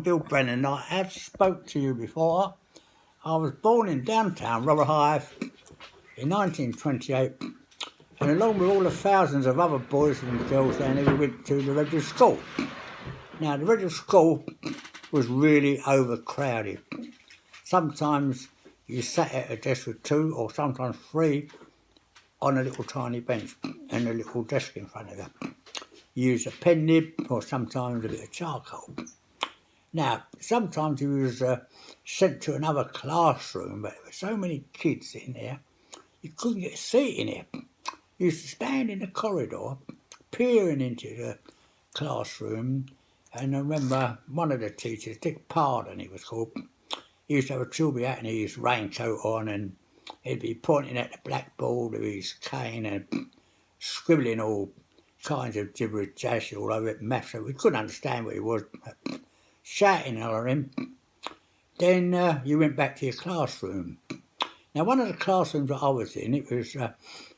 Bill Brennan, I have spoke to you before. I was born in downtown Rotherhithe in 1928, and along with all the thousands of other boys and girls down there, we went to the regular school. Now, the regular school was really overcrowded. Sometimes you sat at a desk with two or sometimes three on a little tiny bench and a little desk in front of you. You used a pen nib or sometimes a bit of charcoal. Now, sometimes he was sent to another classroom, but there were so many kids in there, you couldn't get a seat in there. You used to stand in the corridor, peering into the classroom, and I remember one of the teachers, Dick Pardon he was called, he used to have a trilby hat and his raincoat on, and he'd be pointing at the blackboard with his cane and scribbling all kinds of gibberish jash all over it, maths, so we couldn't understand what he was. Shouting at him. Then you went back to your classroom. Now, one of the classrooms that I was in, it was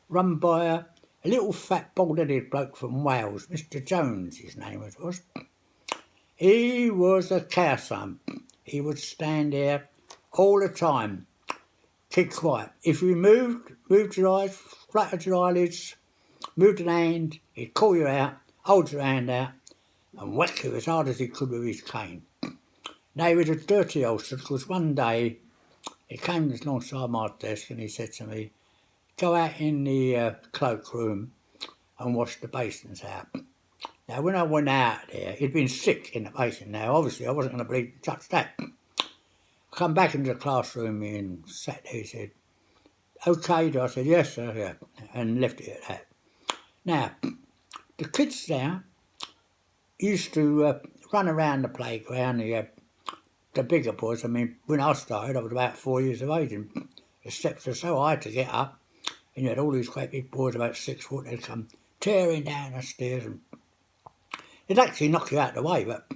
run by a little fat bald-headed bloke from Wales, Mr. Jones, his name was. He was a cowson. He would stand there all the time, keep quiet. If you moved your eyes, fluttered your eyelids, moved an hand, he'd call you out, hold your hand out, and whack you as hard as he could with his cane. Now, he was a dirty oldster, because one day he came alongside my desk and he said to me, go out in the cloakroom and wash the basins out. Now, when I went out there, he'd been sick in the basin. Now, obviously, I wasn't going to bleed touch that. I come back into the classroom and sat there. He said, OK, I said, yes, sir, yeah, and left it at that. Now, the kids now used to run around the playground. The bigger boys, I mean, when I started, I was about 4 years of age, and the steps were so high to get up, and you had all these great big boys about 6 foot, they'd come tearing down the stairs, and they'd actually knock you out of the way. But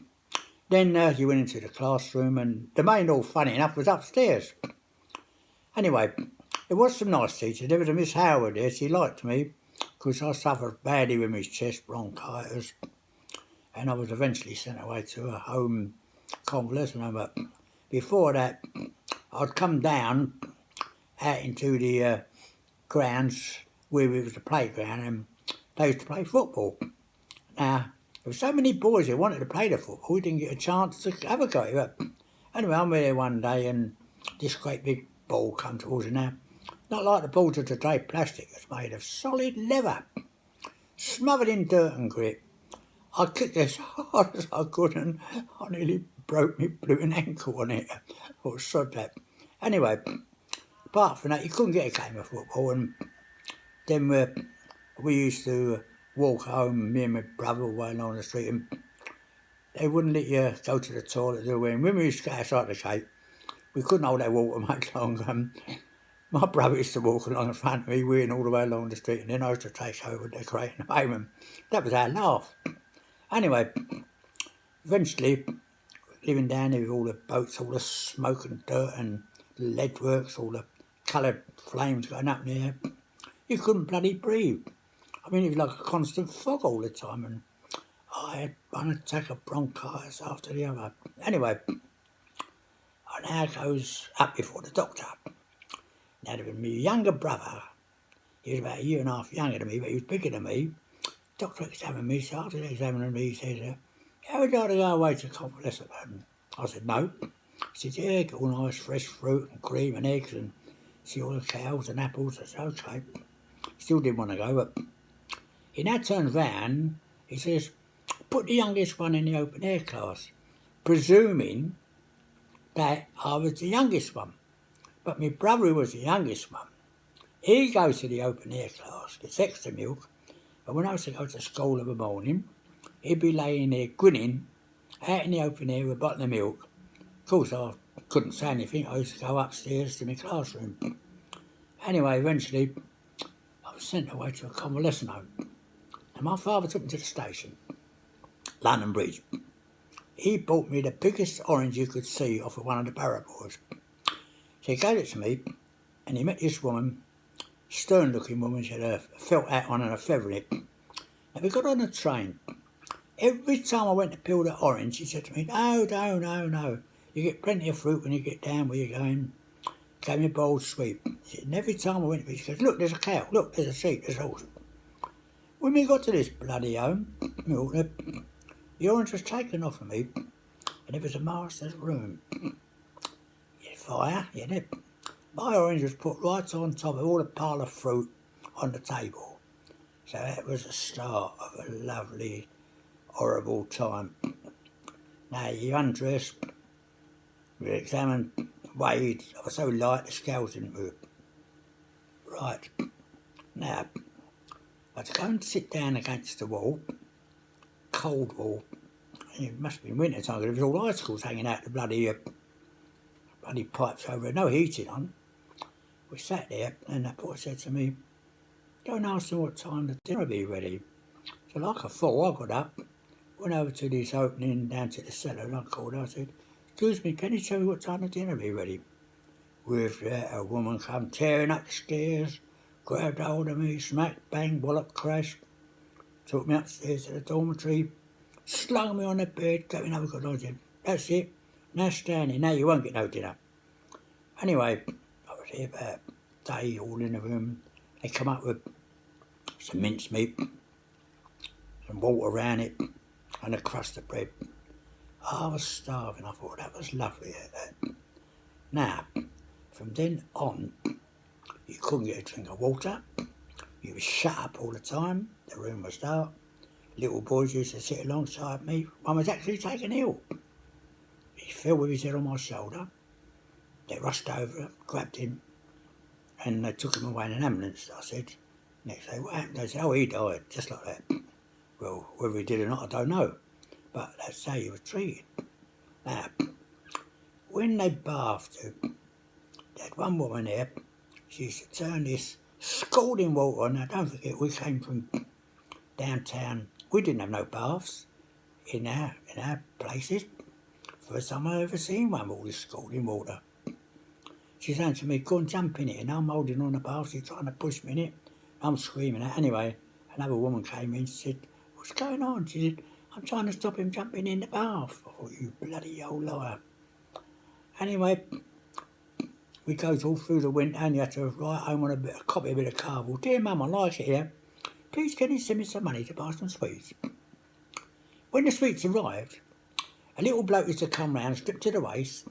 then you went into the classroom, and the main hall, funny enough, was upstairs. Anyway, there was some nice teachers. There was a Miss Howard there. She liked me because I suffered badly with my chest bronchitis, and I was eventually sent away to a home convalescent home. But before that, I'd come down out into the grounds where it was a playground, and they used to play football. Now, there were so many boys who wanted to play the football, we didn't get a chance to have a go at it. But anyway, I'm there one day, and this great big ball come towards me. Now, not like the balls of today, plastic. It's made of solid leather, smothered in dirt and grit. I kicked as hard as I could, and I nearly broke my blue ankle on it, or sod that. Anyway, apart from that, you couldn't get a game of football, and then we used to walk home, me and my brother, all the way along the street, and they wouldn't let you go to the toilet. When we used to go outside the gate, we couldn't hold our water much longer. My brother used to walk along in front of me, weeing all the way along the street, and then I used to take over decorating the home, and that was our laugh. Anyway, eventually, living down there with all the boats, all the smoke and dirt and lead works, all the coloured flames going up there, you couldn't bloody breathe. I mean, it was like a constant fog all the time, and I had one attack of bronchitis after the other. Anyway, I now goes up before the doctor. Now, there was my younger brother. He was about a year and a half younger than me, but he was bigger than me. Doctor examined me, so after examining me, he said, how would you like to go away to convalescent home? I said, no. He said, yeah, get all nice fresh fruit and cream and eggs and see all the cows and apples. I said, OK. Still didn't want to go, but he now turns round, he says, put the youngest one in the open air class, presuming that I was the youngest one. But my brother, who was the youngest one, he goes to the open air class, gets extra milk, and when I used to go to school of a morning, he'd be laying there grinning out in the open air with a bottle of milk. Of course, I couldn't say anything. I used to go upstairs to my classroom. Anyway, eventually, I was sent away to a convalescent home. And my father took me to the station, London Bridge. He bought me the biggest orange you could see off of one of the barrow boys. So he gave it to me, and he met this woman, stern-looking woman. She had a felt hat on and a feather in it. And we got on a train. Every time I went to peel the orange, he said to me, no, no, no, no. You get plenty of fruit when you get down where you're going. Gave me a bowl of sweet. He said, and every time I went to it, he goes, look, there's a cow, look, there's a sheep, there's a horse. When we got to this bloody home, the orange was taken off of me, and it was a master's room. Fire, yeah. My orange was put right on top of all the pile of fruit on the table. So that was the start of a lovely, horrible time. Now you undressed, we examined, weighed. I was so light the scales didn't move. Right. Now, I had to go and sit down against the wall, cold wall, and it must have been winter time because there was all icicles hanging out the bloody pipes over there, no heating on. We sat there and that boy said to me, go and ask them what time the dinner will be ready. So like a fool, I got up, went over to this opening down to the cellar and I called her, I said, excuse me, can you tell me what time the dinner will be ready? With that, a woman come tearing up the stairs, grabbed hold of me, smack, bang, wallop, crash, took me upstairs to the dormitory, slung me on the bed, gave me another good lodging. That's it. Now standing, now you won't get no dinner. Anyway, I was here about a day, all in the room. They come up with some mincemeat, some water around it, and a crust of bread. I was starving, I thought that was lovely. That. Now, from then on, you couldn't get a drink of water. You were shut up all the time. The room was dark. Little boys used to sit alongside me. One was actually taken ill. He fell with his head on my shoulder. They rushed over, grabbed him, and they took him away in an ambulance. I said, next day, what happened? They said, oh, he died, just like that. Well, whether he did or not, I don't know. But that's how he was treated. Now, when they bathed him, they had one woman there, she used to turn this scalding water on. Now, don't forget, we came from downtown. We didn't have no baths in our places. First time I ever seen one with all this scalding water. She's saying to me, go and jump in it, and I'm holding on the bath, she's trying to push me in it. I'm screaming out. Anyway, another woman came in and said, what's going on? She said, I'm trying to stop him jumping in the bath. I thought, you bloody old liar. Anyway, we goes all through the winter and you had to write home on a copy of a bit of cardboard. Dear Mum, I like it here. Please can you send me some money to buy some sweets? When the sweets arrived, a little bloke used to come round, stripped to the waist,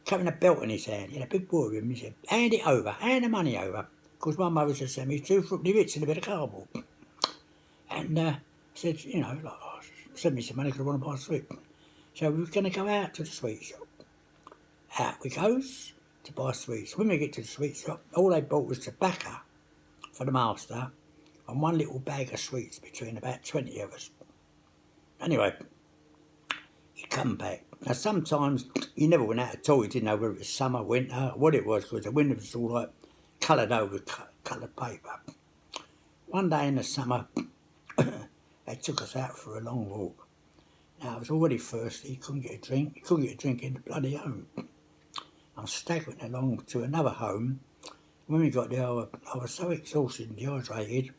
carrying a belt in his hand. He had a big boy with him. He said, hand it over, hand the money over. Because my mother just sent me 2 fruity bits and a bit of cardboard. And I said, you know, like, oh, send me some money because I want to buy a sweet. So we were going to go out to the sweet shop. Out we goes to buy sweets. When we get to the sweet shop, all they bought was tobacco for the master and one little bag of sweets between about 20 of us. Anyway, you come back. Now sometimes you never went out at all. You didn't know whether it was summer, winter, what it was, because the winter was all like coloured over with coloured paper. One day in the summer, they took us out for a long walk. Now I was already thirsty, couldn't get a drink. Couldn't get a drink in the bloody home. I'm staggering along to another home. When we got there, I was so exhausted and dehydrated,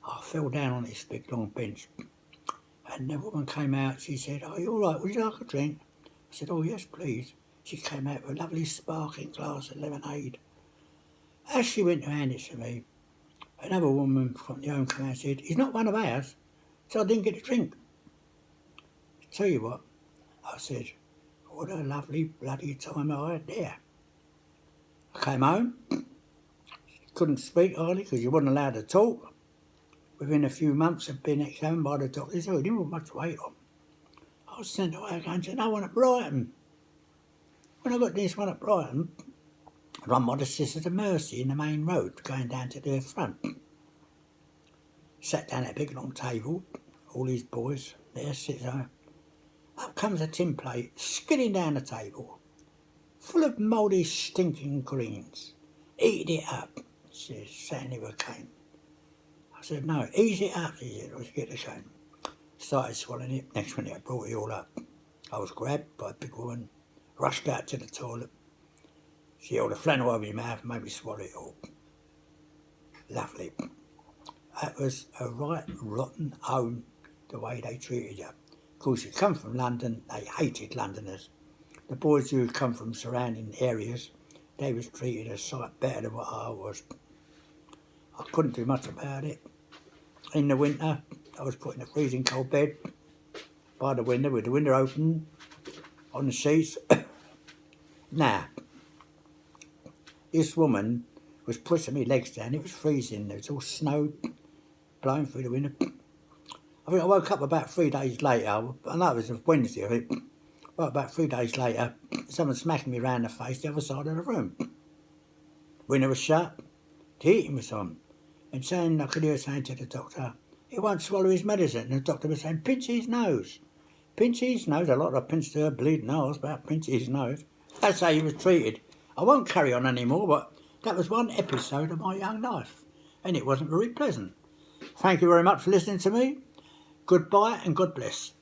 I fell down on this big long bench. And the woman came out, she said, are you all right, would you like a drink? I said, oh yes, please. She came out with a lovely sparkling glass of lemonade. As she went to hand it to me, another woman from the home came out and said, he's not one of ours, so I didn't get a drink. Tell you what, I said, what a lovely bloody time I had there. I came home, couldn't speak hardly because you wasn't allowed to talk. Within a few months of being examined by the doctor, so he didn't have much weight on. I was sent away again to no one at Brighton. When I got this one at Brighton, I run by the Sisters of Mercy in the main road, going down to their front. Sat down at a big long table, all these boys there sitting there. Up comes a tin plate, skidding down the table, full of mouldy, stinking greens. Eat it up, says Sandy McCain. I said, no, ease it up, he said, or you get ashamed. Started swallowing it. Next minute I brought it all up. I was grabbed by a big woman, rushed out to the toilet. She held a flannel over my mouth and made me swallow it all. Lovely. That was a right rotten home, the way they treated you. Of course, you come from London, they hated Londoners. The boys who had come from surrounding areas, they was treated a sight better than what I was. I couldn't do much about it. In the winter, I was put in a freezing cold bed by the window with the window open on the sheets. Now, this woman was pushing my legs down. It was freezing. There was all snow blowing through the window. I think I woke up about 3 days later. I know it was a Wednesday, I think. Well, about 3 days later, someone smacking me round the face the other side of the room. Window was shut, the heating was on, and saying, I could hear her saying to the doctor, he won't swallow his medicine. And the doctor was saying, pinch his nose. Pinch his nose. A lot of pinched her bleeding nose, but pinch his nose. That's how he was treated. I won't carry on anymore, but that was one episode of my young life, and it wasn't very pleasant. Thank you very much for listening to me. Goodbye and God bless.